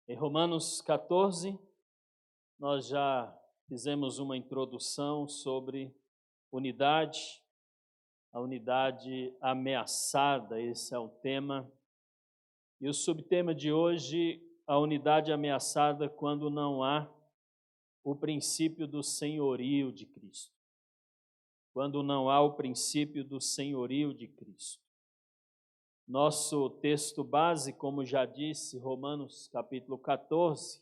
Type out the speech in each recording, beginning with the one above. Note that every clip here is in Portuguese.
Em Romanos 14, nós já fizemos uma introdução sobre unidade, a unidade ameaçada, esse é o tema. E o subtema de hoje, a unidade ameaçada quando não há o princípio do senhorio de Cristo. Quando não há o princípio do senhorio de Cristo. Nosso texto base, como já disse, Romanos capítulo 14,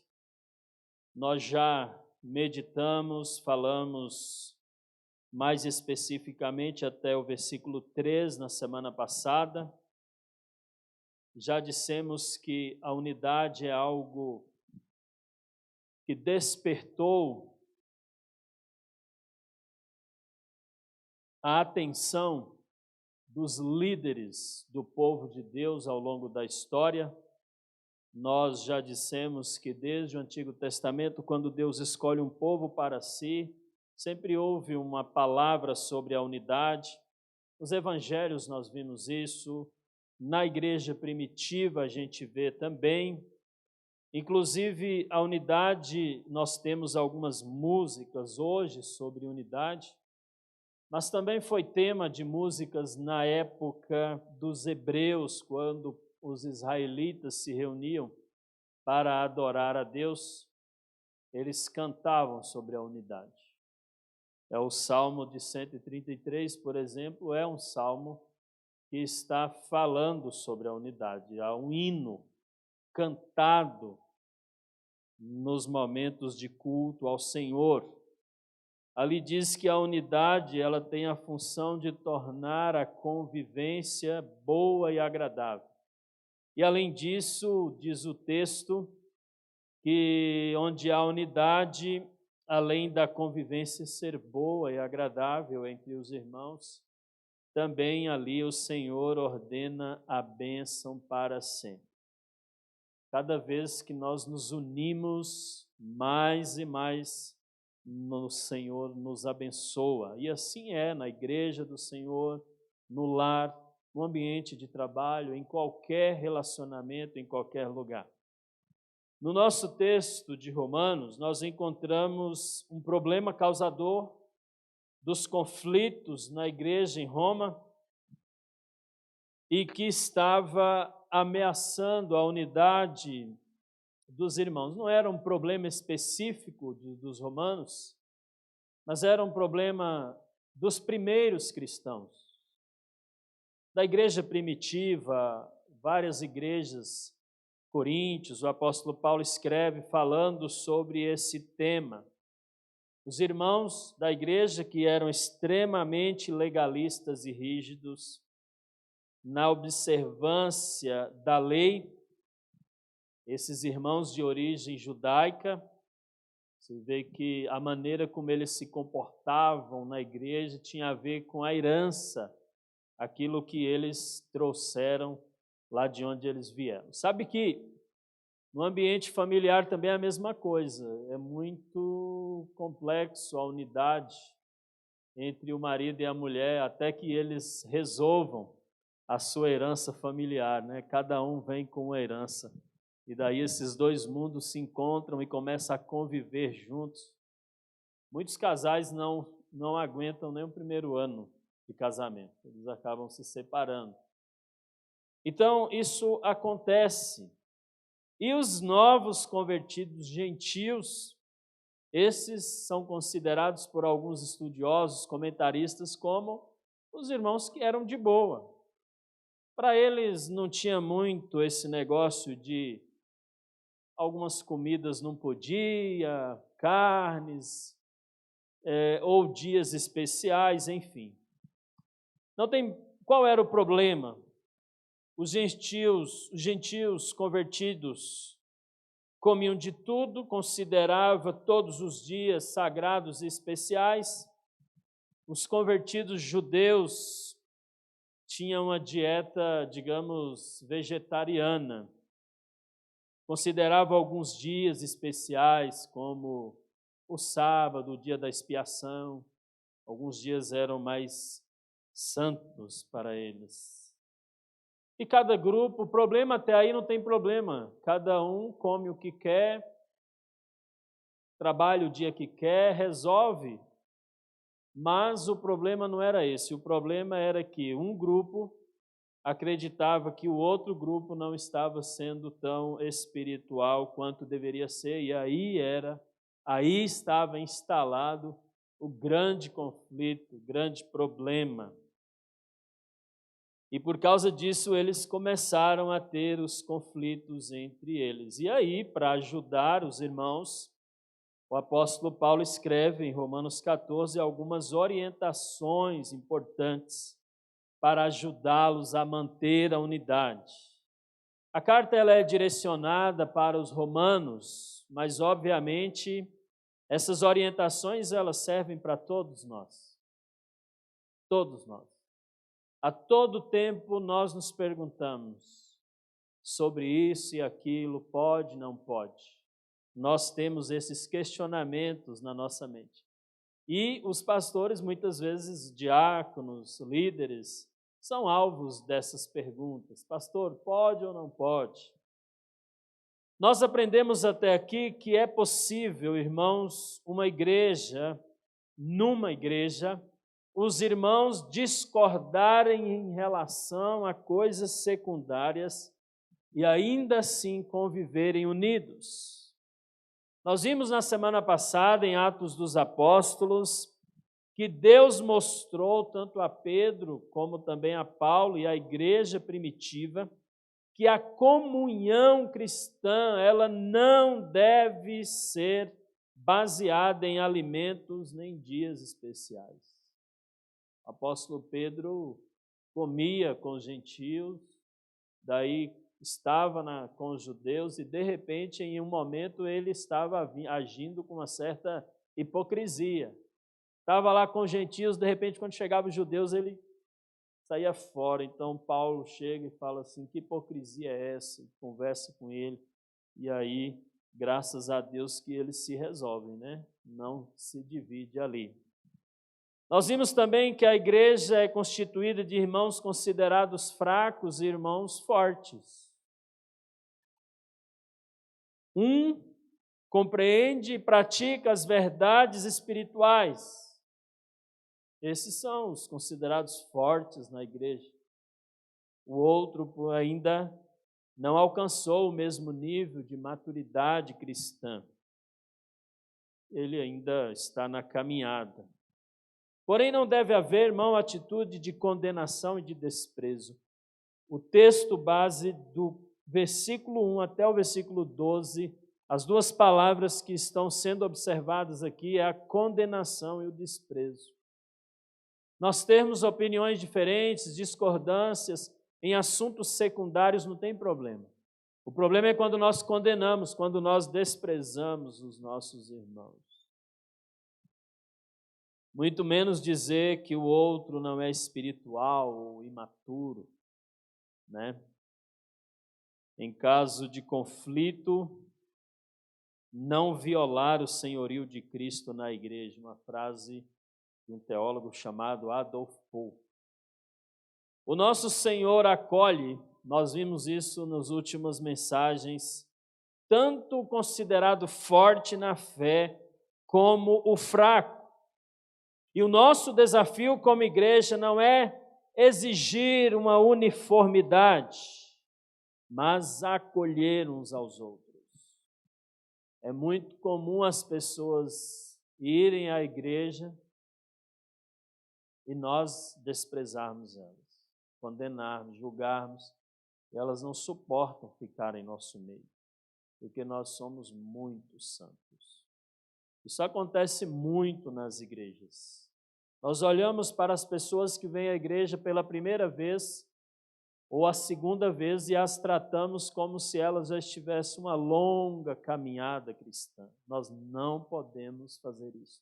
nós já meditamos, falamos mais especificamente até o versículo 3 na semana passada. Já dissemos que a unidade é algo que despertou a atenção dos líderes do povo de Deus ao longo da história. Nós já dissemos que desde o Antigo Testamento, quando Deus escolhe um povo para si, sempre houve uma palavra sobre a unidade. Nos evangelhos nós vimos isso, na igreja primitiva a gente vê também. Inclusive a unidade, nós temos algumas músicas hoje sobre unidade, mas também foi tema de músicas na época dos hebreus, quando os israelitas se reuniam para adorar a Deus, eles cantavam sobre a unidade. É o Salmo de 133, por exemplo, é um salmo que está falando sobre a unidade. Há um hino cantado nos momentos de culto ao Senhor. Ali diz que a unidade, ela tem a função de tornar a convivência boa e agradável. E além disso, diz o texto, que onde há unidade, além da convivência ser boa e agradável entre os irmãos, também ali o Senhor ordena a bênção para sempre. Cada vez que nós nos unimos mais e mais, o Senhor nos abençoa. E assim é na igreja do Senhor, no lar, no ambiente de trabalho, em qualquer relacionamento, em qualquer lugar. No nosso texto de Romanos, nós encontramos um problema causador dos conflitos na igreja em Roma e que estava ameaçando a unidade dos irmãos. Não era um problema específico dos romanos, mas era um problema dos primeiros cristãos. Da igreja primitiva, várias igrejas, Coríntios, o apóstolo Paulo escreve falando sobre esse tema. Os irmãos da igreja que eram extremamente legalistas e rígidos na observância da lei, esses irmãos de origem judaica, você vê que a maneira como eles se comportavam na igreja tinha a ver com a herança, aquilo que eles trouxeram lá de onde eles vieram. Sabe que no ambiente familiar também é a mesma coisa, é muito complexo a unidade entre o marido e a mulher, até que eles resolvam a sua herança familiar, né? Cada um vem com uma herança. E daí esses dois mundos se encontram e começam a conviver juntos. Muitos casais não aguentam nem o primeiro ano de casamento, eles acabam se separando. Então, isso acontece. E os novos convertidos gentios, esses são considerados por alguns estudiosos, comentaristas, como os irmãos que eram de boa. Para eles não tinha muito esse negócio de algumas comidas não podia, carnes, ou dias especiais, enfim. Qual era o problema? Os gentios convertidos comiam de tudo, considerava todos os dias sagrados e especiais. Os convertidos judeus tinham uma dieta, digamos, vegetariana. Considerava alguns dias especiais, como o sábado, o dia da expiação. Alguns dias eram mais santos para eles. E cada grupo, o problema até aí não tem problema. Cada um come o que quer, trabalha o dia que quer, resolve. Mas o problema não era esse. O problema era que um grupo acreditava que o outro grupo não estava sendo tão espiritual quanto deveria ser, e aí estava instalado o grande conflito, o grande problema. E por causa disso eles começaram a ter os conflitos entre eles. E aí, para ajudar os irmãos, o apóstolo Paulo escreve em Romanos 14 algumas orientações importantes para ajudá-los a manter a unidade. A carta ela é direcionada para os romanos, mas obviamente essas orientações elas servem para todos nós. Todos nós. A todo tempo nós nos perguntamos sobre isso e aquilo, pode, não pode. Nós temos esses questionamentos na nossa mente. E os pastores, muitas vezes, diáconos, líderes, são alvos dessas perguntas. Pastor, pode ou não pode? Nós aprendemos até aqui que é possível, irmãos, numa igreja, os irmãos discordarem em relação a coisas secundárias e ainda assim conviverem unidos. Nós vimos na semana passada, em Atos dos Apóstolos, que Deus mostrou tanto a Pedro como também a Paulo e à igreja primitiva que a comunhão cristã ela não deve ser baseada em alimentos nem dias especiais. O apóstolo Pedro comia com os gentios, daí estava com os judeus e de repente em um momento ele estava agindo com uma certa hipocrisia. Estava lá com os gentios, de repente quando chegavam os judeus ele saía fora. Então Paulo chega e fala assim, que hipocrisia é essa? Conversa com ele e aí, graças a Deus que eles se resolvem, né? Não se divide ali. Nós vimos também que a igreja é constituída de irmãos considerados fracos e irmãos fortes. Um compreende e pratica as verdades espirituais. Esses são os considerados fortes na igreja. O outro ainda não alcançou o mesmo nível de maturidade cristã. Ele ainda está na caminhada. Porém, não deve haver, irmão, atitude de condenação e de desprezo. O texto base do versículo 1 até o versículo 12, as duas palavras que estão sendo observadas aqui é a condenação e o desprezo. Nós termos opiniões diferentes, discordâncias em assuntos secundários não tem problema. O problema é quando nós condenamos, quando nós desprezamos os nossos irmãos. Muito menos dizer que o outro não é espiritual ou imaturo, né? Em caso de conflito, não violar o senhorio de Cristo na igreja, uma frase de um teólogo chamado Adolf Pohl. O nosso Senhor acolhe, nós vimos isso nas últimas mensagens, tanto o considerado forte na fé como o fraco. E o nosso desafio como igreja não é exigir uma uniformidade, mas acolher uns aos outros. É muito comum as pessoas irem à igreja e nós desprezarmos elas, condenarmos, julgarmos, e elas não suportam ficar em nosso meio, porque nós somos muito santos. Isso acontece muito nas igrejas. Nós olhamos para as pessoas que vêm à igreja pela primeira vez ou a segunda vez e as tratamos como se elas já estivessem uma longa caminhada cristã. Nós não podemos fazer isso.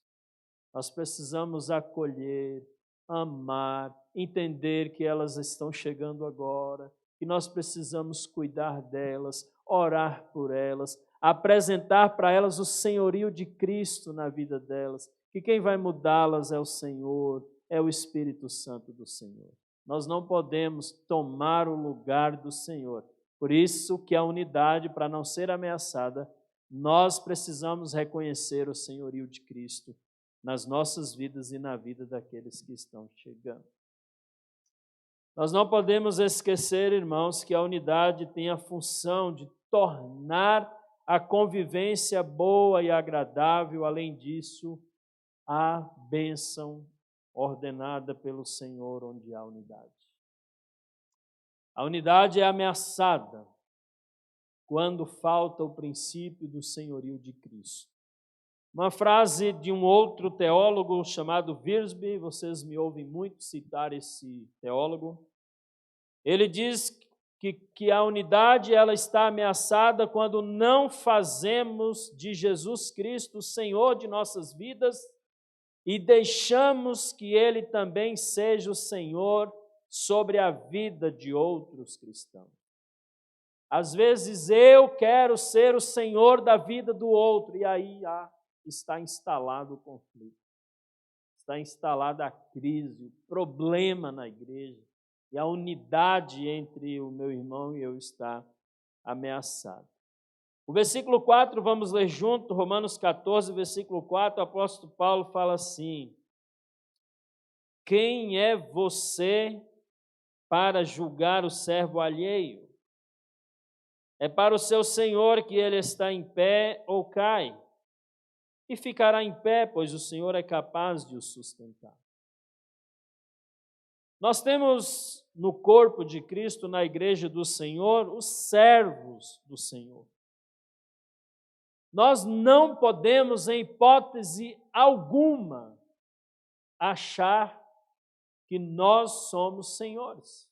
Nós precisamos acolher, amar, entender que elas estão chegando agora, que nós precisamos cuidar delas, orar por elas, apresentar para elas o senhorio de Cristo na vida delas, que quem vai mudá-las é o Senhor, é o Espírito Santo do Senhor. Nós não podemos tomar o lugar do Senhor. Por isso que a unidade, para não ser ameaçada, nós precisamos reconhecer o senhorio de Cristo nas nossas vidas e na vida daqueles que estão chegando. Nós não podemos esquecer, irmãos, que a unidade tem a função de tornar a convivência boa e agradável, além disso, a bênção ordenada pelo Senhor onde há unidade. A unidade é ameaçada quando falta o princípio do senhorio de Cristo. Uma frase de um outro teólogo chamado Wiersbe, vocês me ouvem muito citar esse teólogo. Ele diz que a unidade ela está ameaçada quando não fazemos de Jesus Cristo o Senhor de nossas vidas e deixamos que Ele também seja o Senhor sobre a vida de outros cristãos. Às vezes eu quero ser o Senhor da vida do outro, e aí está instalado o conflito, está instalada a crise, o problema na igreja, e a unidade entre o meu irmão e eu está ameaçada. O versículo 4, vamos ler junto, Romanos 14, versículo 4, o apóstolo Paulo fala assim: quem é você para julgar o servo alheio? É para o seu Senhor que ele está em pé ou cai, e ficará em pé, pois o Senhor é capaz de o sustentar. Nós temos no corpo de Cristo, na igreja do Senhor, os servos do Senhor. Nós não podemos, em hipótese alguma, achar que nós somos senhores.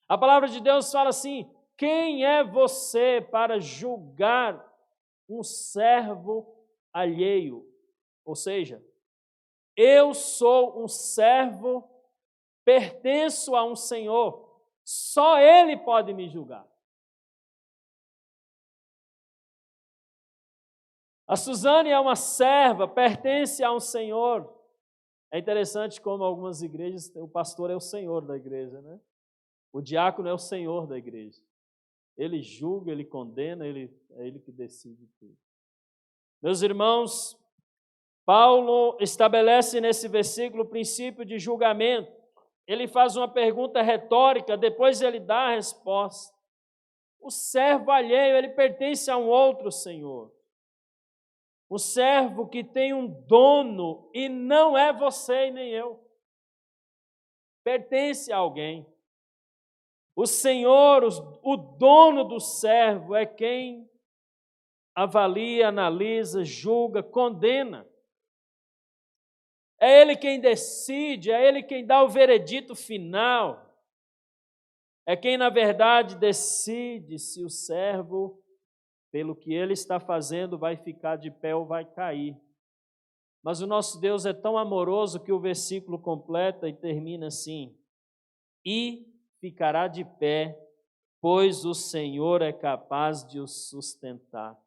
A palavra de Deus fala assim: quem é você para julgar um servo alheio? Ou seja, eu sou um servo, pertenço a um Senhor, só Ele pode me julgar. A Suzane é uma serva, pertence a um Senhor. É interessante como algumas igrejas, o pastor é o Senhor da igreja, né? O diácono é o Senhor da igreja. Ele julga, ele condena, é ele que decide tudo. Meus irmãos, Paulo estabelece nesse versículo o princípio de julgamento. Ele faz uma pergunta retórica, depois ele dá a resposta. O servo alheio, ele pertence a um outro senhor. Um servo que tem um dono e não é você e nem eu. Pertence a alguém. O Senhor, o dono do servo, é quem avalia, analisa, julga, condena. É Ele quem decide, é Ele quem dá o veredito final. É quem, na verdade, decide se o servo, pelo que ele está fazendo, vai ficar de pé ou vai cair. Mas o nosso Deus é tão amoroso que o versículo completa e termina assim: e ficará de pé, pois o Senhor é capaz de o sustentar.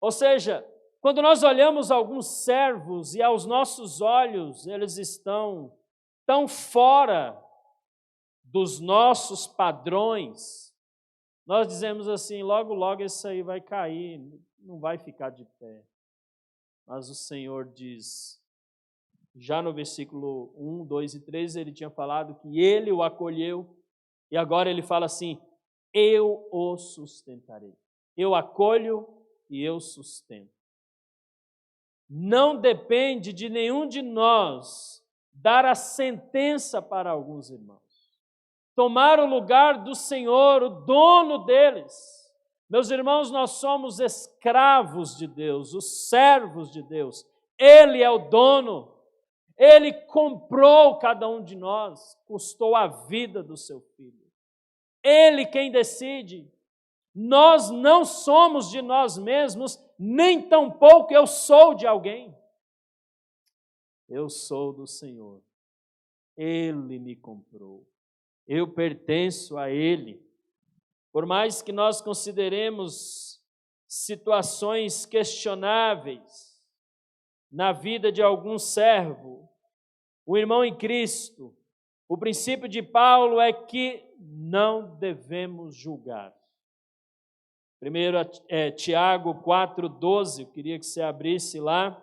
Ou seja, quando nós olhamos alguns servos e aos nossos olhos eles estão tão fora dos nossos padrões, nós dizemos assim: logo, logo esse aí vai cair, não vai ficar de pé. Mas o Senhor diz, já no versículo 1, 2 e 3, ele tinha falado que ele o acolheu, e agora ele fala assim: eu o sustentarei. Eu acolho e eu sustento. Não depende de nenhum de nós dar a sentença para alguns irmãos. Tomar o lugar do Senhor, o dono deles. Meus irmãos, nós somos escravos de Deus, os servos de Deus. Ele é o dono. Ele comprou cada um de nós, custou a vida do seu filho. Ele quem decide. Nós não somos de nós mesmos, nem tampouco eu sou de alguém. Eu sou do Senhor. Ele me comprou. Eu pertenço a Ele. Por mais que nós consideremos situações questionáveis na vida de algum servo, o irmão em Cristo, o princípio de Paulo é que não devemos julgar. Primeiro Tiago 4,12, eu queria que você abrisse lá,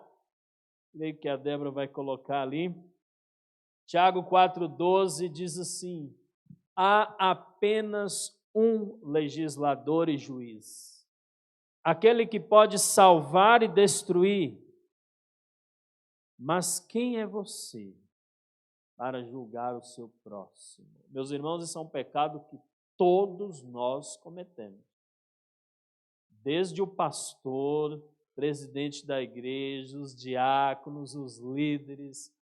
creio que a Débora vai colocar ali. Tiago 4,12 diz assim: há apenas um legislador e juiz, aquele que pode salvar e destruir. Mas quem é você para julgar o seu próximo? Meus irmãos, isso é um pecado que todos nós cometemos. Desde o pastor, presidente da igreja, os diáconos, os líderes.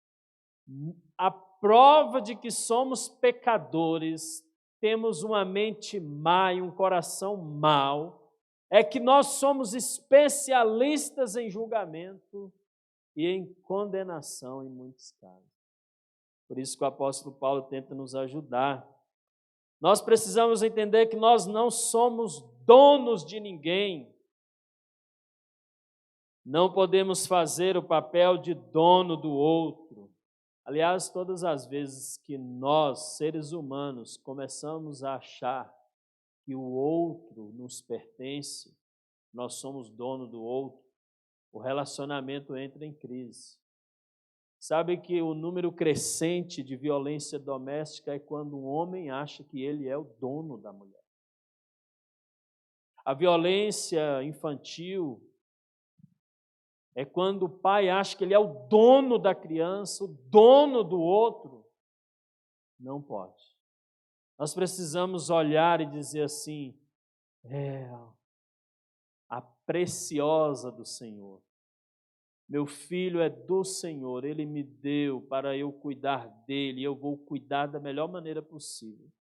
A prova de que somos pecadores, temos uma mente má e um coração mau, é que nós somos especialistas em julgamento e em condenação em muitos casos. Por isso que o apóstolo Paulo tenta nos ajudar. Nós precisamos entender que nós não somos donos de ninguém. Não podemos fazer o papel de dono do outro. Aliás, todas as vezes que nós, seres humanos, começamos a achar que o outro nos pertence, nós somos dono do outro, o relacionamento entra em crise. Sabe que o número crescente de violência doméstica é quando um homem acha que ele é o dono da mulher. A violência infantil é quando o pai acha que ele é o dono da criança, o dono do outro. Não pode. Nós precisamos olhar e dizer assim: a preciosa do Senhor. Meu filho é do Senhor, Ele me deu para eu cuidar dele, e eu vou cuidar da melhor maneira possível.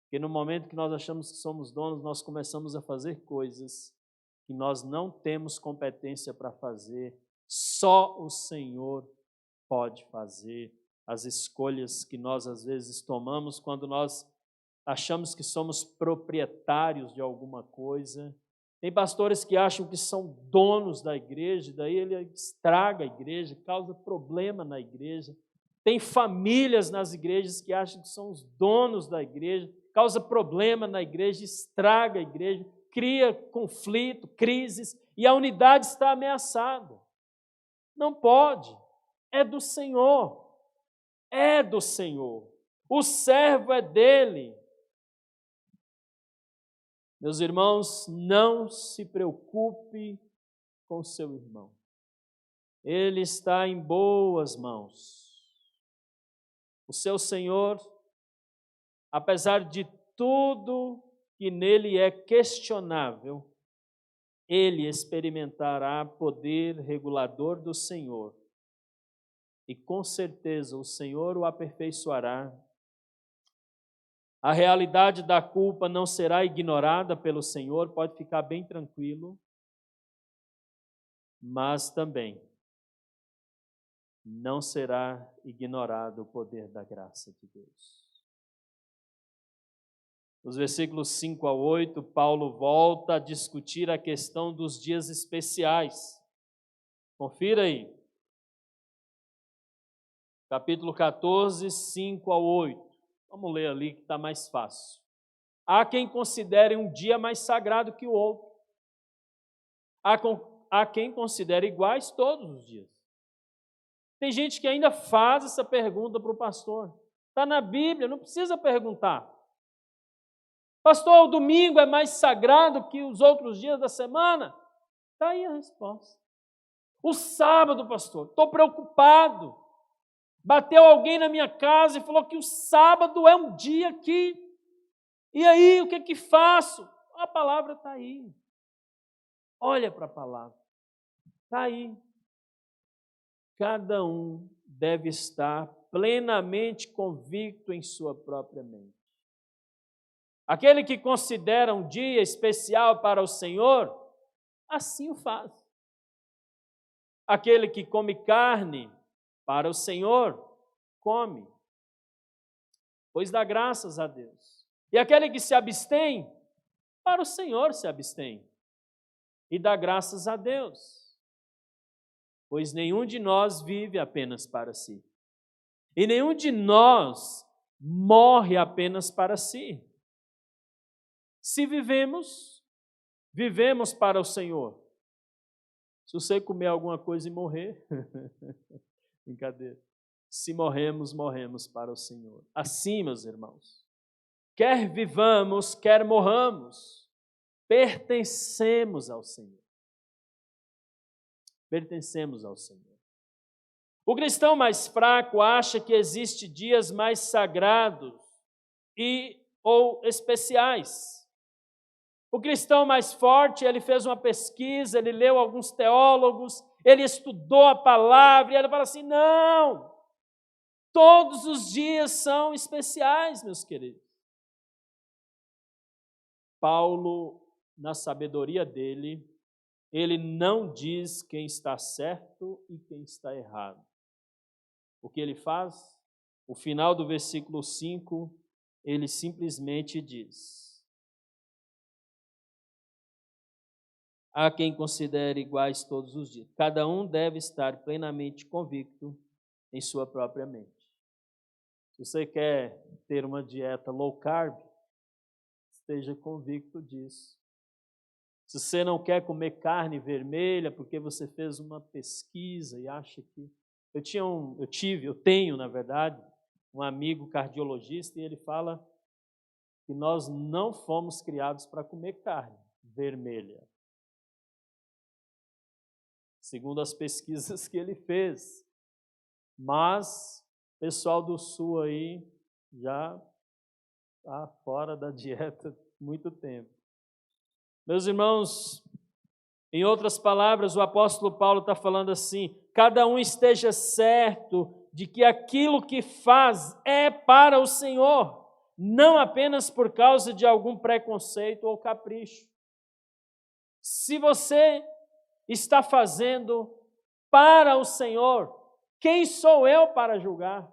Porque no momento que nós achamos que somos donos, nós começamos a fazer coisas que nós não temos competência para fazer, só o Senhor pode fazer. As escolhas que nós às vezes tomamos quando nós achamos que somos proprietários de alguma coisa. Tem pastores que acham que são donos da igreja, daí ele estraga a igreja, causa problema na igreja. Tem famílias nas igrejas que acham que são os donos da igreja, causa problema na igreja, estraga a igreja, cria conflito, crises, e a unidade está ameaçada. Não pode, é do Senhor, é do Senhor, o servo é dele. Meus irmãos, não se preocupe com seu irmão. Ele está em boas mãos. O seu Senhor, apesar de tudo que nele é questionável, ele experimentará poder regulador do Senhor. E com certeza o Senhor o aperfeiçoará. A realidade da culpa não será ignorada pelo Senhor, pode ficar bem tranquilo, mas também não será ignorado o poder da graça de Deus. Nos versículos 5 a 8, Paulo volta a discutir a questão dos dias especiais. Confira aí. Capítulo 14, 5 a 8. Vamos ler ali que está mais fácil. Há quem considere um dia mais sagrado que o outro. Há quem considere iguais todos os dias. Tem gente que ainda faz essa pergunta para o pastor. Está na Bíblia, não precisa perguntar. Pastor, o domingo é mais sagrado que os outros dias da semana? Está aí a resposta. O sábado, pastor, estou preocupado. Bateu alguém na minha casa e falou que o sábado é um dia que... E aí, o que faço? A palavra está aí. Olha para a palavra. Está aí. Cada um deve estar plenamente convicto em sua própria mente. Aquele que considera um dia especial para o Senhor, assim o faz. Aquele que come carne para o Senhor, come, pois dá graças a Deus. E aquele que se abstém, para o Senhor se abstém, e dá graças a Deus. Pois nenhum de nós vive apenas para si. E nenhum de nós morre apenas para si. Se vivemos, vivemos para o Senhor. Se você comer alguma coisa e morrer, brincadeira. Se morremos, morremos para o Senhor. Assim, meus irmãos, quer vivamos, quer morramos, pertencemos ao Senhor. Pertencemos ao Senhor. O cristão mais fraco acha que existem dias mais sagrados ou especiais. O cristão mais forte, ele fez uma pesquisa, ele leu alguns teólogos, ele estudou a palavra, e ele fala assim, não, todos os dias são especiais, meus queridos. Paulo, na sabedoria dele, ele não diz quem está certo e quem está errado. O que ele faz? O final do versículo 5, ele simplesmente diz: há quem considere iguais todos os dias. Cada um deve estar plenamente convicto em sua própria mente. Se você quer ter uma dieta low carb, esteja convicto disso. Se você não quer comer carne vermelha porque você fez uma pesquisa e acha que... Eu tenho, na verdade, um amigo cardiologista e ele fala que nós não fomos criados para comer carne vermelha. Segundo as pesquisas que ele fez. Mas o pessoal do Sul aí já está fora da dieta há muito tempo. Meus irmãos, em outras palavras, o apóstolo Paulo está falando assim, cada um esteja certo de que aquilo que faz é para o Senhor, não apenas por causa de algum preconceito ou capricho. Se você está fazendo para o Senhor, quem sou eu para julgar?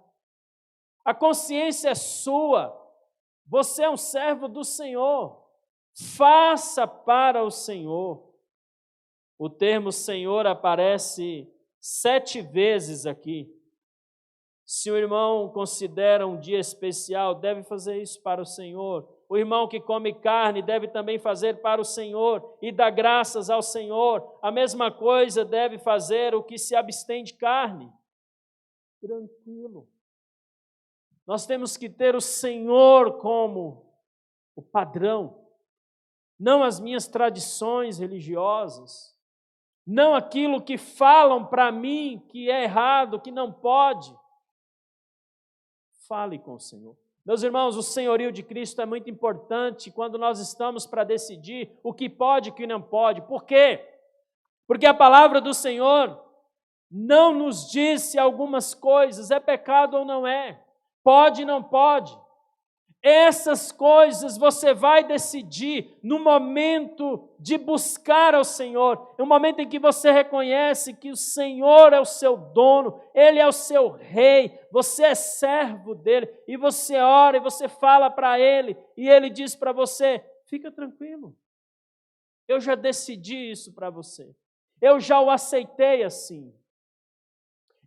A consciência é sua, você é um servo do Senhor, faça para o Senhor. O termo Senhor aparece 7 vezes aqui. Se o irmão considera um dia especial, deve fazer isso para o Senhor. O irmão que come carne deve também fazer para o Senhor e dar graças ao Senhor. A mesma coisa deve fazer o que se abstém de carne. Tranquilo. Nós temos que ter o Senhor como o padrão, não as minhas tradições religiosas, não aquilo que falam para mim que é errado, que não pode. Fale com o Senhor. Meus irmãos, o senhorio de Cristo é muito importante quando nós estamos para decidir o que pode e o que não pode. Por quê? Porque a palavra do Senhor não nos diz se algumas coisas é pecado ou não é, pode ou não pode. Essas coisas você vai decidir no momento de buscar ao Senhor, no momento em que você reconhece que o Senhor é o seu dono, Ele é o seu rei, você é servo dEle, e você ora e você fala para Ele, e Ele diz para você, fica tranquilo, eu já decidi isso para você, eu já o aceitei assim,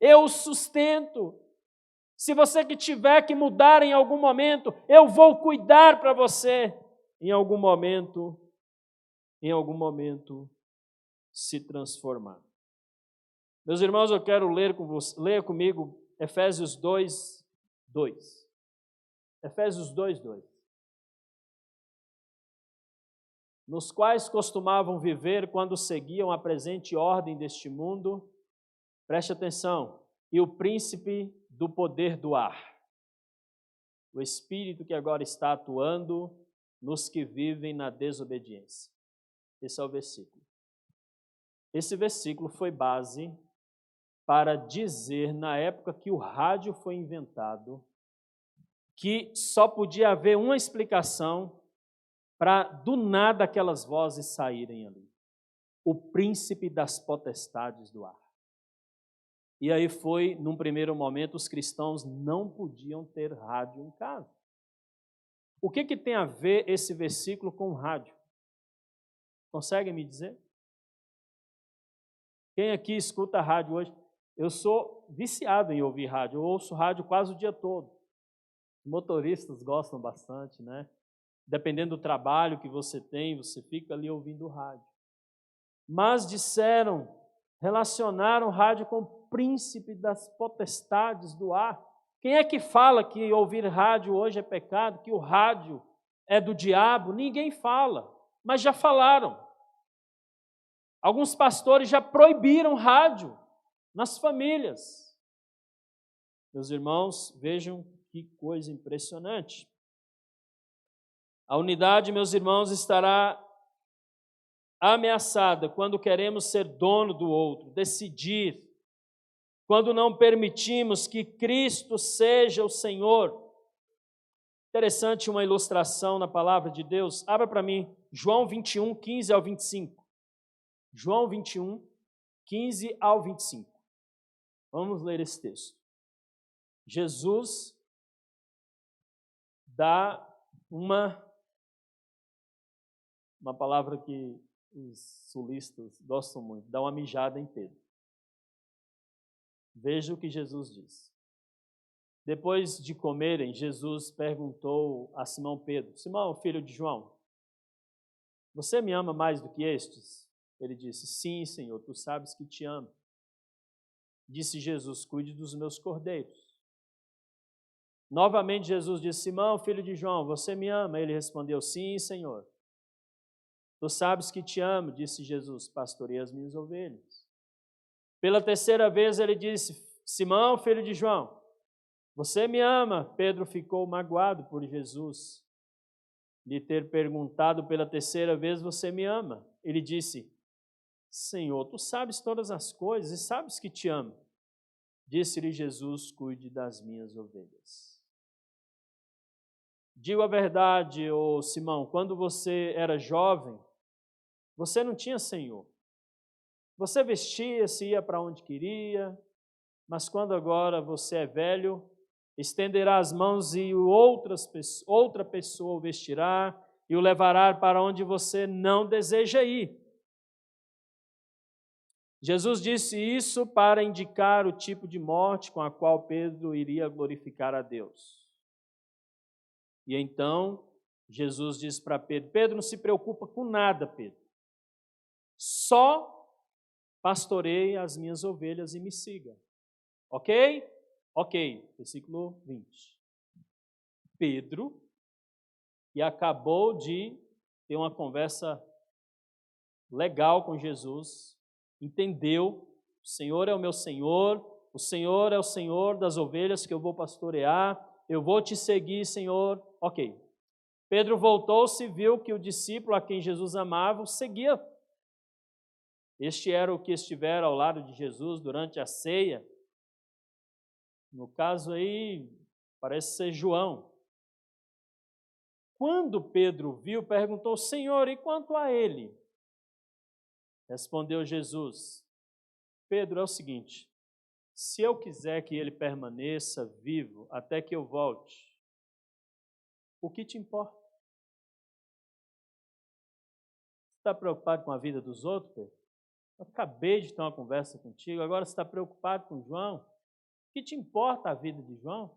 eu o sustento. Se você que tiver que mudar em algum momento, eu vou cuidar para você. Em algum momento se transformar. Meus irmãos, eu quero ler com você, leia comigo Efésios 2, 2. Efésios 2, 2. Nos quais costumavam viver quando seguiam a presente ordem deste mundo, preste atenção, e o príncipe do poder do ar, o Espírito que agora está atuando nos que vivem na desobediência. Esse é o versículo. Esse versículo foi base para dizer, na época que o rádio foi inventado, que só podia haver uma explicação para, do nada, aquelas vozes saírem ali. O príncipe das potestades do ar. E aí foi, num primeiro momento, os cristãos não podiam ter rádio em casa. O que tem a ver esse versículo com o rádio? Conseguem me dizer? Quem aqui escuta rádio hoje? Eu sou viciado em ouvir rádio, eu ouço rádio quase o dia todo. Os motoristas gostam bastante, né? Dependendo do trabalho que você tem, você fica ali ouvindo rádio. Mas relacionaram o rádio com o príncipe das potestades do ar. Quem é que fala que ouvir rádio hoje é pecado, que o rádio é do diabo? Ninguém fala, mas já falaram. Alguns pastores já proibiram rádio nas famílias. Meus irmãos, vejam que coisa impressionante. A unidade, meus irmãos, estará ameaçada quando queremos ser dono do outro, decidir, quando não permitimos que Cristo seja o Senhor. Interessante uma ilustração na palavra de Deus. Abra para mim, João 21, 15 ao 25. João 21, 15 ao 25. Vamos ler esse texto. Jesus dá uma palavra que os sulistas gostam muito, dá uma mijada em Pedro. Veja o que Jesus diz. Depois de comerem, Jesus perguntou a Simão Pedro: Simão, filho de João, você me ama mais do que estes? Ele disse: sim, Senhor, tu sabes que te amo. Disse Jesus: cuide dos meus cordeiros. Novamente Jesus disse: Simão, filho de João, você me ama? Ele respondeu: sim, Senhor. Tu sabes que te amo, disse Jesus: pastoreia as minhas ovelhas. Pela terceira vez ele disse: Simão, filho de João, você me ama? Pedro ficou magoado por Jesus lhe ter perguntado pela terceira vez: você me ama? Ele disse: Senhor, tu sabes todas as coisas e sabes que te amo. Disse-lhe Jesus: cuide das minhas ovelhas. Digo a verdade, ô Simão, quando você era jovem, você não tinha Senhor. Você vestia-se, ia para onde queria, mas quando agora você é velho, estenderá as mãos e outra pessoa o vestirá e o levará para onde você não deseja ir. Jesus disse isso para indicar o tipo de morte com a qual Pedro iria glorificar a Deus. E então Jesus disse para Pedro: Pedro, não se preocupa com nada, Pedro. Só pastoreie as minhas ovelhas e me siga. Ok? Ok. Versículo 20. Pedro, que acabou de ter uma conversa legal com Jesus, entendeu: o Senhor é o meu Senhor, o Senhor é o Senhor das ovelhas que eu vou pastorear, eu vou te seguir, Senhor. Ok. Pedro voltou-se e viu que o discípulo a quem Jesus amava o seguia. Este era o que estivera ao lado de Jesus durante a ceia. No caso aí, parece ser João. Quando Pedro viu, perguntou: Senhor, e quanto a ele? Respondeu Jesus: Pedro, é o seguinte, se eu quiser que ele permaneça vivo até que eu volte, o que te importa? Você está preocupado com a vida dos outros, Pedro? Eu acabei de ter uma conversa contigo, agora você está preocupado com João? O que te importa a vida de João?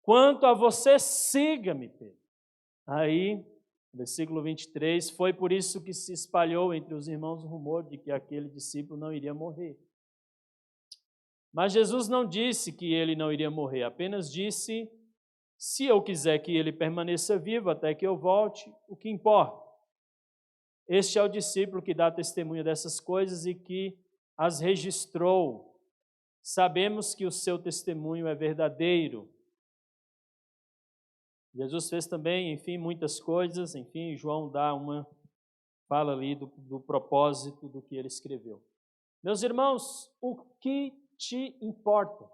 Quanto a você, siga-me, Pedro. Aí, versículo 23, foi por isso que se espalhou entre os irmãos o rumor de que aquele discípulo não iria morrer. Mas Jesus não disse que ele não iria morrer, apenas disse: se eu quiser que ele permaneça vivo até que eu volte, o que importa? Este é o discípulo que dá testemunho dessas coisas e que as registrou. Sabemos que o seu testemunho é verdadeiro. Jesus fez também, enfim, muitas coisas, enfim, João fala ali do propósito do que ele escreveu. Meus irmãos, o que te importa?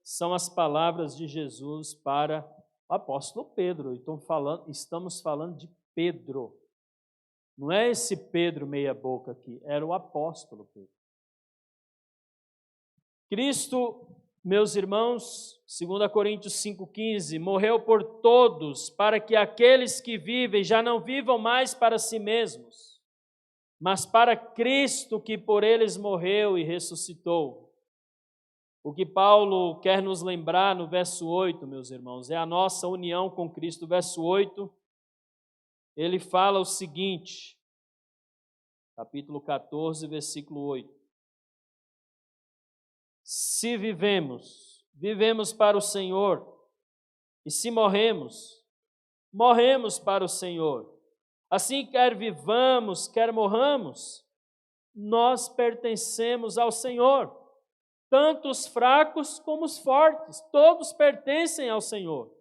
São as palavras de Jesus para o apóstolo Pedro. Estamos falando de Pedro. Não é esse Pedro meia boca aqui, era o apóstolo Pedro. Cristo, meus irmãos, 2 Coríntios 5,15, morreu por todos, para que aqueles que vivem já não vivam mais para si mesmos, mas para Cristo que por eles morreu e ressuscitou. O que Paulo quer nos lembrar no verso 8, meus irmãos, é a nossa união com Cristo. Verso 8, ele fala o seguinte, capítulo 14, versículo 8. Se vivemos, vivemos para o Senhor, e se morremos, morremos para o Senhor. Assim, quer vivamos, quer morramos, nós pertencemos ao Senhor. Tanto os fracos como os fortes, todos pertencem ao Senhor.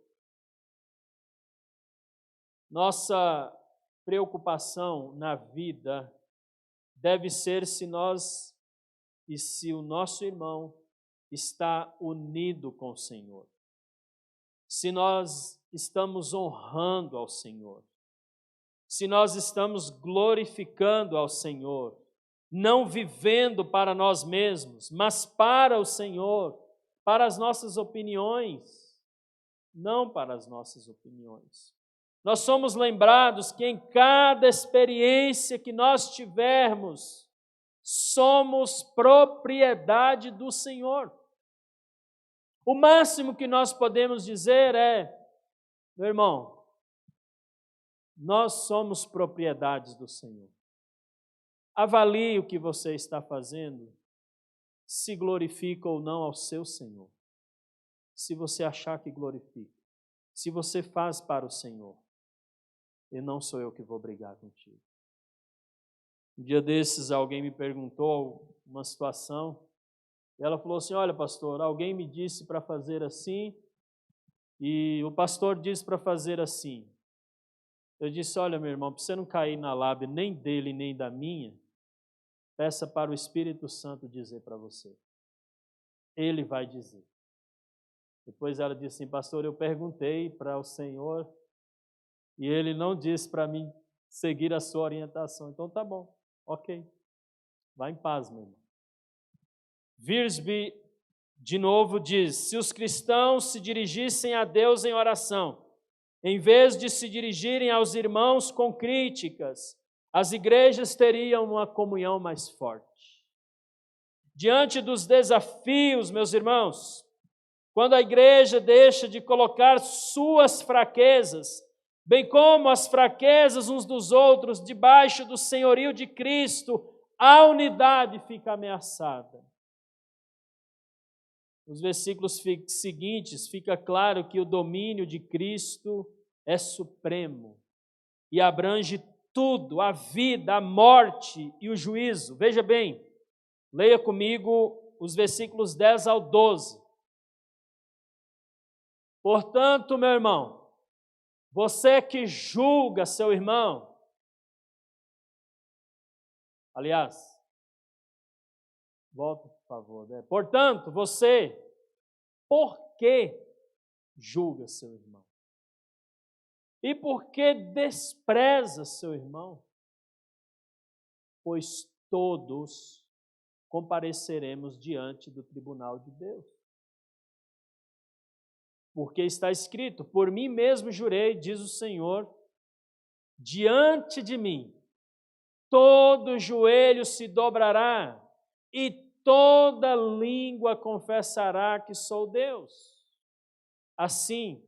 Nossa preocupação na vida deve ser se nós e se o nosso irmão está unido com o Senhor. Se nós estamos honrando ao Senhor. Se nós estamos glorificando ao Senhor. Não vivendo para nós mesmos, mas para o Senhor, para as nossas opiniões, não para as nossas opiniões. Nós somos lembrados que em cada experiência que nós tivermos, somos propriedade do Senhor. O máximo que nós podemos dizer é, meu irmão, nós somos propriedades do Senhor. Avalie o que você está fazendo, se glorifica ou não ao seu Senhor. Se você achar que glorifica, se você faz para o Senhor, e não sou eu que vou brigar contigo. Um dia desses alguém me perguntou uma situação, e ela falou assim, olha pastor, alguém me disse para fazer assim, e o pastor disse para fazer assim. Eu disse, olha meu irmão, para você não cair na lábia nem dele nem da minha, peça para o Espírito Santo dizer para você. Ele vai dizer. Depois ela disse assim, pastor, eu perguntei para o Senhor e ele não disse para mim seguir a sua orientação. Então tá bom, ok. Vá em paz, meu irmão. Wiersbe, de novo, diz, se os cristãos se dirigissem a Deus em oração, em vez de se dirigirem aos irmãos com críticas, as igrejas teriam uma comunhão mais forte. Diante dos desafios, meus irmãos, quando a igreja deixa de colocar suas fraquezas, bem como as fraquezas uns dos outros, debaixo do senhorio de Cristo, a unidade fica ameaçada. Nos versículos seguintes, fica claro que o domínio de Cristo é supremo e abrange tudo, a vida, a morte e o juízo. Veja bem, leia comigo os versículos 10 ao 12. Portanto, meu irmão, você que julga seu irmão, aliás, volta por favor, né? Portanto, você, por que julga seu irmão? E por que despreza seu irmão? Pois todos compareceremos diante do tribunal de Deus. Porque está escrito, por mim mesmo jurei, diz o Senhor, diante de mim, todo joelho se dobrará e toda língua confessará que sou Deus. Assim,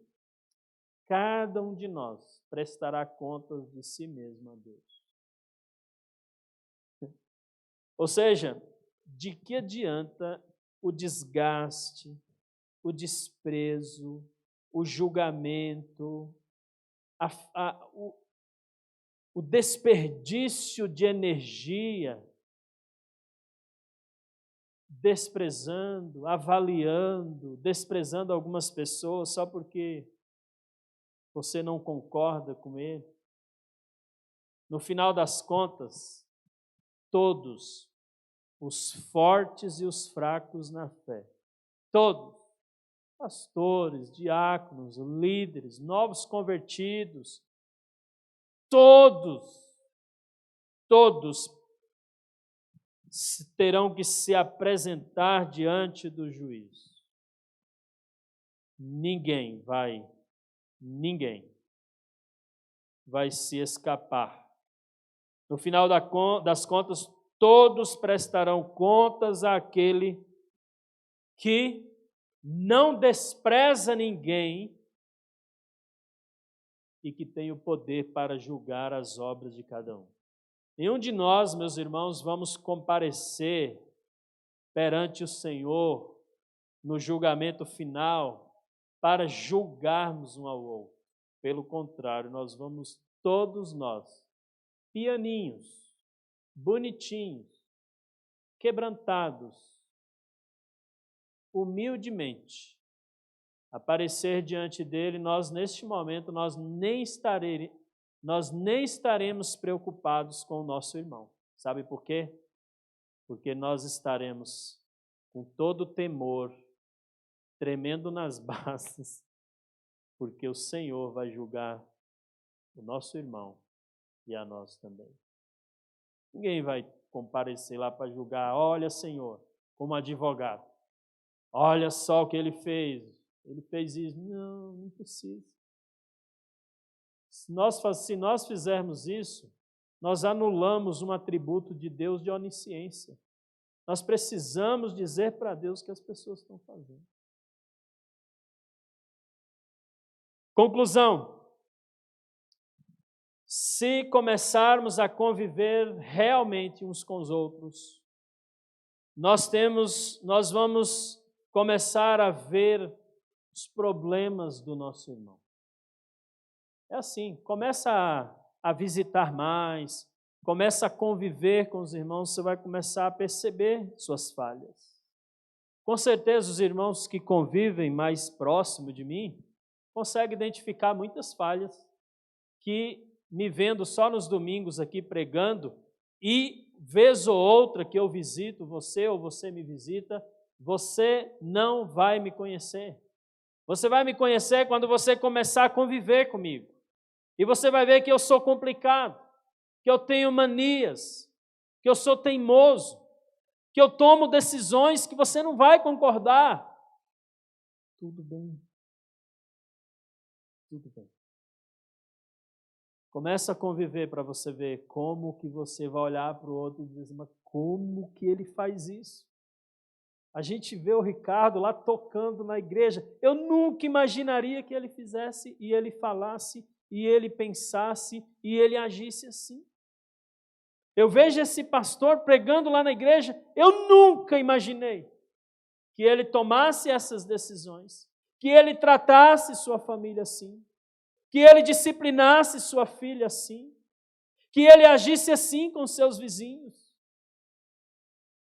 cada um de nós prestará contas de si mesmo a Deus. Ou seja, de que adianta o desgaste, o desprezo, o julgamento, o desperdício de energia, desprezando, avaliando, desprezando algumas pessoas só porque você não concorda com ele? No final das contas, todos, os fortes e os fracos na fé, todos, pastores, diáconos, líderes, novos convertidos, todos terão que se apresentar diante do juiz. Ninguém vai se escapar No final das contas, todos prestarão contas àquele que não despreza ninguém e que tem o poder para julgar as obras de cada um. Nenhum de nós, meus irmãos, vamos comparecer perante o Senhor no julgamento final para julgarmos um ao outro. Pelo contrário, nós vamos todos nós, pianinhos, bonitinhos, quebrantados, humildemente, aparecer diante dele. Nós, neste momento, nós nem estaremos preocupados com o nosso irmão. Sabe por quê? Porque nós estaremos com todo o temor, tremendo nas bases, porque o Senhor vai julgar o nosso irmão e a nós também. Ninguém vai comparecer lá para julgar. Olha, Senhor, como advogado, olha só o que ele fez isso. Não, não precisa. Se nós fizermos isso, nós anulamos um atributo de Deus de onisciência. Nós precisamos dizer para Deus o que as pessoas estão fazendo. Conclusão. Se começarmos a conviver realmente uns com os outros, nós vamos começar a ver os problemas do nosso irmão. É assim, começa a visitar mais, começa a conviver com os irmãos, você vai começar a perceber suas falhas. Com certeza os irmãos que convivem mais próximo de mim conseguem identificar muitas falhas que, me vendo só nos domingos aqui pregando, e vez ou outra que eu visito você ou você me visita, você não vai me conhecer. Você vai me conhecer quando você começar a conviver comigo. E você vai ver que eu sou complicado, que eu tenho manias, que eu sou teimoso, que eu tomo decisões que você não vai concordar. Tudo bem. Tudo bem. Começa a conviver para você ver como que você vai olhar para o outro e dizer, mas como que ele faz isso? A gente vê o Ricardo lá tocando na igreja. Eu nunca imaginaria que ele fizesse e ele falasse e ele pensasse e ele agisse assim. Eu vejo esse pastor pregando lá na igreja, eu nunca imaginei que ele tomasse essas decisões, que ele tratasse sua família assim, que ele disciplinasse sua filha assim, que ele agisse assim com seus vizinhos.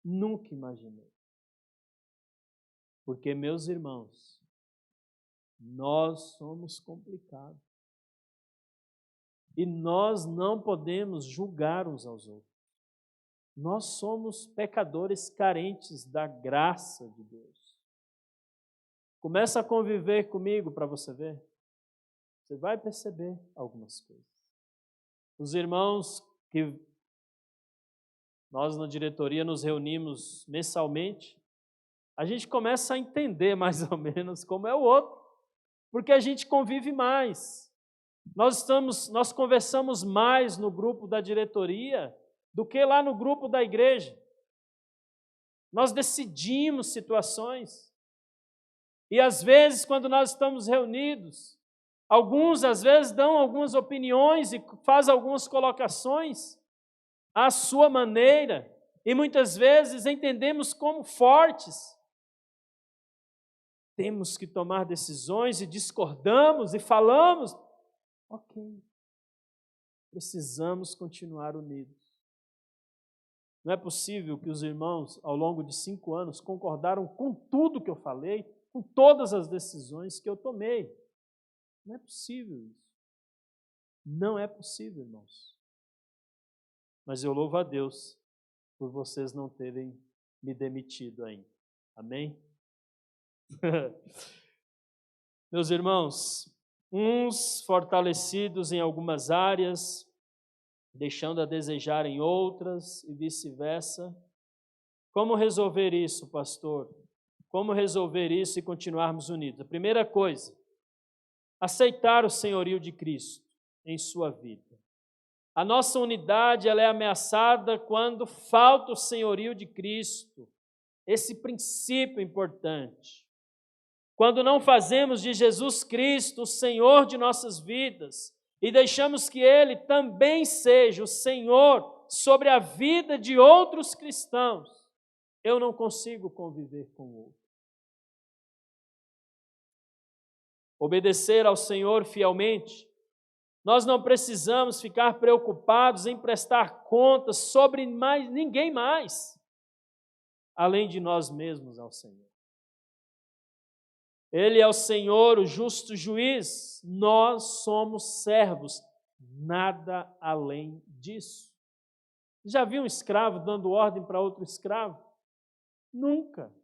Nunca imaginei. Porque, meus irmãos, nós somos complicados. E nós não podemos julgar uns aos outros. Nós somos pecadores carentes da graça de Deus. Começa a conviver comigo para você ver. Você vai perceber algumas coisas. Os irmãos que nós na diretoria nos reunimos mensalmente, a gente começa a entender mais ou menos como é o outro, porque a gente convive mais. Nós conversamos mais no grupo da diretoria do que lá no grupo da igreja. Nós decidimos situações. E às vezes, quando nós estamos reunidos, alguns às vezes dão algumas opiniões e fazem algumas colocações à sua maneira, e muitas vezes entendemos como fortes. Temos que tomar decisões e discordamos e falamos. Ok, precisamos continuar unidos. Não é possível que os irmãos, ao longo de 5 anos, concordaram com tudo que eu falei, com todas as decisões que eu tomei. Não é possível isso. Não é possível, irmãos. Mas eu louvo a Deus por vocês não terem me demitido ainda. Amém? Meus irmãos, uns fortalecidos em algumas áreas, deixando a desejar em outras e vice-versa. Como resolver isso, pastor? Como resolver isso e continuarmos unidos? A primeira coisa, aceitar o senhorio de Cristo em sua vida. A nossa unidade ela é ameaçada quando falta o senhorio de Cristo. Esse princípio importante. Quando não fazemos de Jesus Cristo o Senhor de nossas vidas e deixamos que Ele também seja o Senhor sobre a vida de outros cristãos, eu não consigo conviver com o outro. Obedecer ao Senhor fielmente, nós não precisamos ficar preocupados em prestar contas sobre ninguém mais, além de nós mesmos ao Senhor. Ele é o Senhor, o justo juiz, nós somos servos, nada além disso. Já viu um escravo dando ordem para outro escravo? Nunca.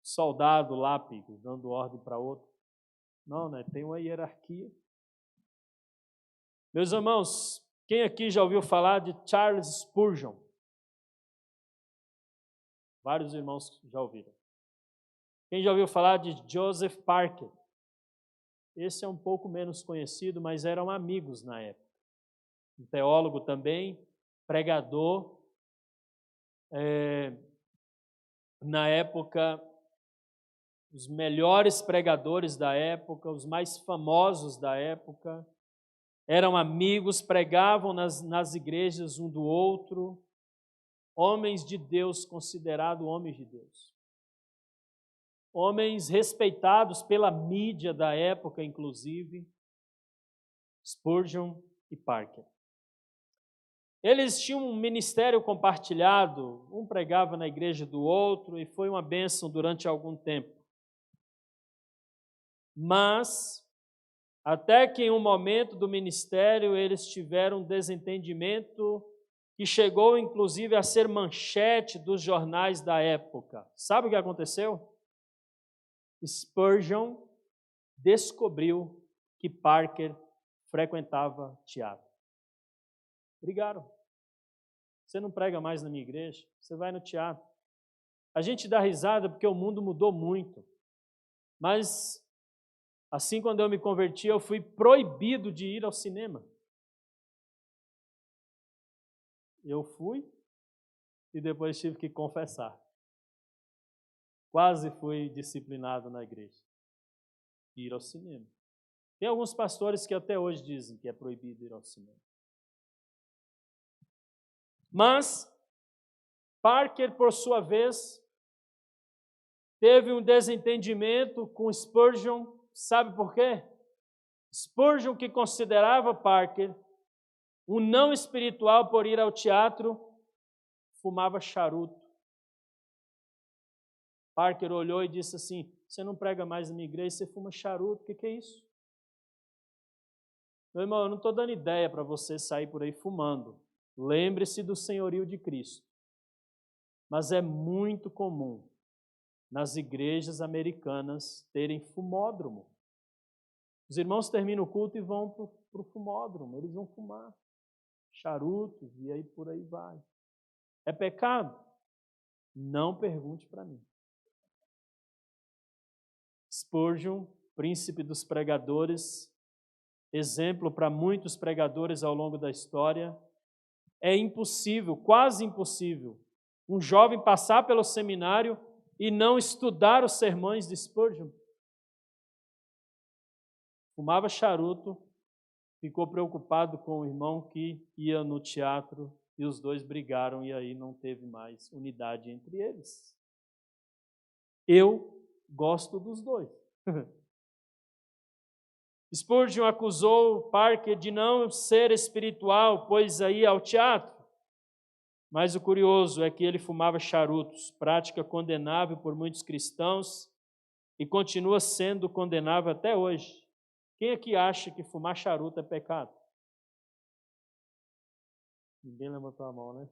Soldado lápido dando ordem para outro. Não, né? Tem uma hierarquia. Meus irmãos, quem aqui já ouviu falar de Charles Spurgeon? Vários irmãos já ouviram. Quem já ouviu falar de Joseph Parker? Esse é um pouco menos conhecido, mas eram amigos na época. Um teólogo também, pregador. Na época, os melhores pregadores da época, os mais famosos da época, eram amigos, pregavam nas igrejas um do outro, homens de Deus, considerados homens de Deus. Homens respeitados pela mídia da época, inclusive, Spurgeon e Parker. Eles tinham um ministério compartilhado, um pregava na igreja do outro, e foi uma bênção durante algum tempo. Mas, até que em um momento do ministério, eles tiveram um desentendimento que chegou, inclusive, a ser manchete dos jornais da época. Sabe o que aconteceu? Spurgeon descobriu que Parker frequentava teatro. Brigaram. Você não prega mais na minha igreja, você vai no teatro. A gente dá risada porque o mundo mudou muito. Mas, assim, quando eu me converti, eu fui proibido de ir ao cinema. Eu fui e depois tive que confessar. Quase fui disciplinado na igreja. Ir ao cinema. Tem alguns pastores que até hoje dizem que é proibido ir ao cinema. Mas Parker, por sua vez, teve um desentendimento com Spurgeon. Sabe por quê? Spurgeon, que considerava Parker um não espiritual por ir ao teatro, fumava charuto. Parker olhou e disse assim: você não prega mais na minha igreja, você fuma charuto, o que é isso? Meu irmão, eu não estou dando ideia para você sair por aí fumando. Lembre-se do senhorio de Cristo. Mas é muito comum nas igrejas americanas terem fumódromo. Os irmãos terminam o culto e vão para o fumódromo, eles vão fumar charutos e aí por aí vai. É pecado? Não pergunte para mim. Spurgeon, príncipe dos pregadores, exemplo para muitos pregadores ao longo da história. É impossível, quase impossível, um jovem passar pelo seminário e não estudar os sermões de Spurgeon. Fumava charuto, ficou preocupado com o irmão que ia no teatro e os dois brigaram e aí não teve mais unidade entre eles. Eu gosto dos dois. Spurgeon acusou Parker de não ser espiritual, pois ia ao teatro. Mas o curioso é que ele fumava charutos, prática condenável por muitos cristãos e continua sendo condenável até hoje. Quem aqui acha que fumar charuto é pecado? Ninguém levantou a mão, né?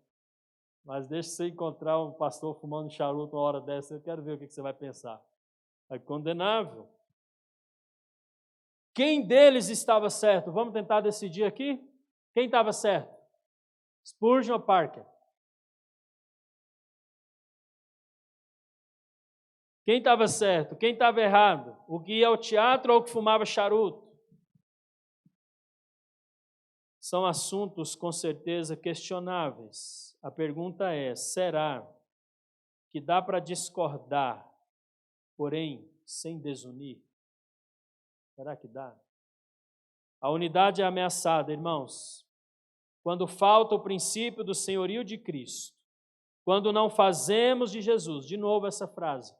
Mas deixa você encontrar um pastor fumando charuto uma hora dessa, eu quero ver o que você vai pensar. É condenável. Quem deles estava certo? Vamos tentar decidir aqui? Quem estava certo? Spurgeon ou Parker? Quem estava certo? Quem estava errado? O que ia ao teatro ou o que fumava charuto? São assuntos com certeza questionáveis. A pergunta é: será que dá para discordar, porém sem desunir? Será que dá? A unidade é ameaçada, irmãos, quando falta o princípio do senhorio de Cristo, quando não fazemos de Jesus, de novo essa frase,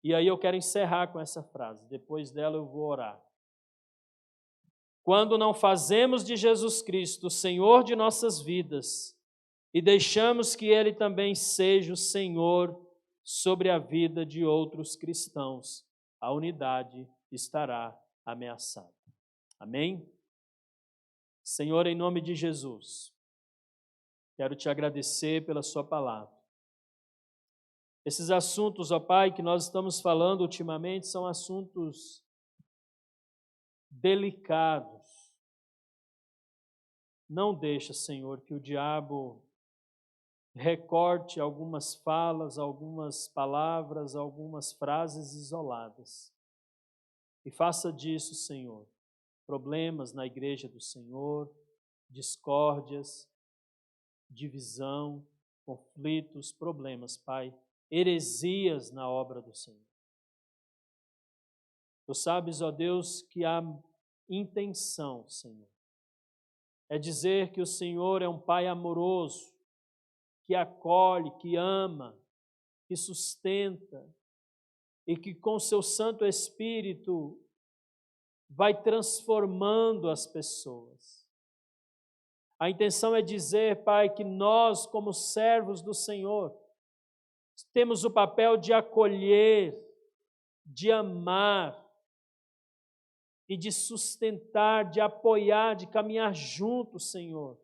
e aí eu quero encerrar com essa frase, depois dela eu vou orar. Quando não fazemos de Jesus Cristo o Senhor de nossas vidas e deixamos que Ele também seja o Senhor sobre a vida de outros cristãos, a unidade estará ameaçada. Amém? Senhor, em nome de Jesus, quero te agradecer pela sua palavra. Esses assuntos, ó Pai, que nós estamos falando ultimamente, são assuntos delicados. Não deixa, Senhor, que o diabo recorte algumas falas, algumas palavras, algumas frases isoladas. E faça disso, Senhor, problemas na igreja do Senhor, discórdias, divisão, conflitos, problemas, Pai, heresias na obra do Senhor. Tu sabes, ó Deus, que a intenção, Senhor, é dizer que o Senhor é um Pai amoroso, que acolhe, que ama, que sustenta e que com seu Santo Espírito vai transformando as pessoas. A intenção é dizer, Pai, que nós, como servos do Senhor, temos o papel de acolher, de amar e de sustentar, de apoiar, de caminhar junto, Senhor.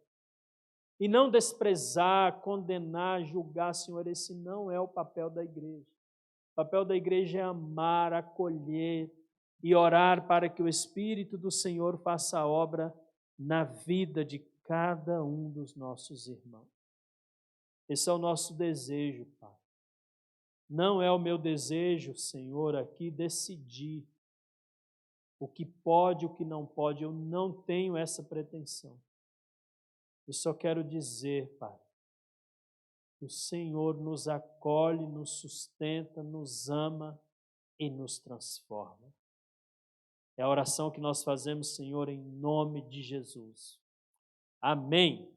E não desprezar, condenar, julgar, Senhor, esse não é o papel da igreja. O papel da igreja é amar, acolher e orar para que o Espírito do Senhor faça a obra na vida de cada um dos nossos irmãos. Esse é o nosso desejo, Pai. Não é o meu desejo, Senhor, aqui decidir o que pode, o que não pode. Eu não tenho essa pretensão. Eu só quero dizer, Pai, que o Senhor nos acolhe, nos sustenta, nos ama e nos transforma. É a oração que nós fazemos, Senhor, em nome de Jesus. Amém.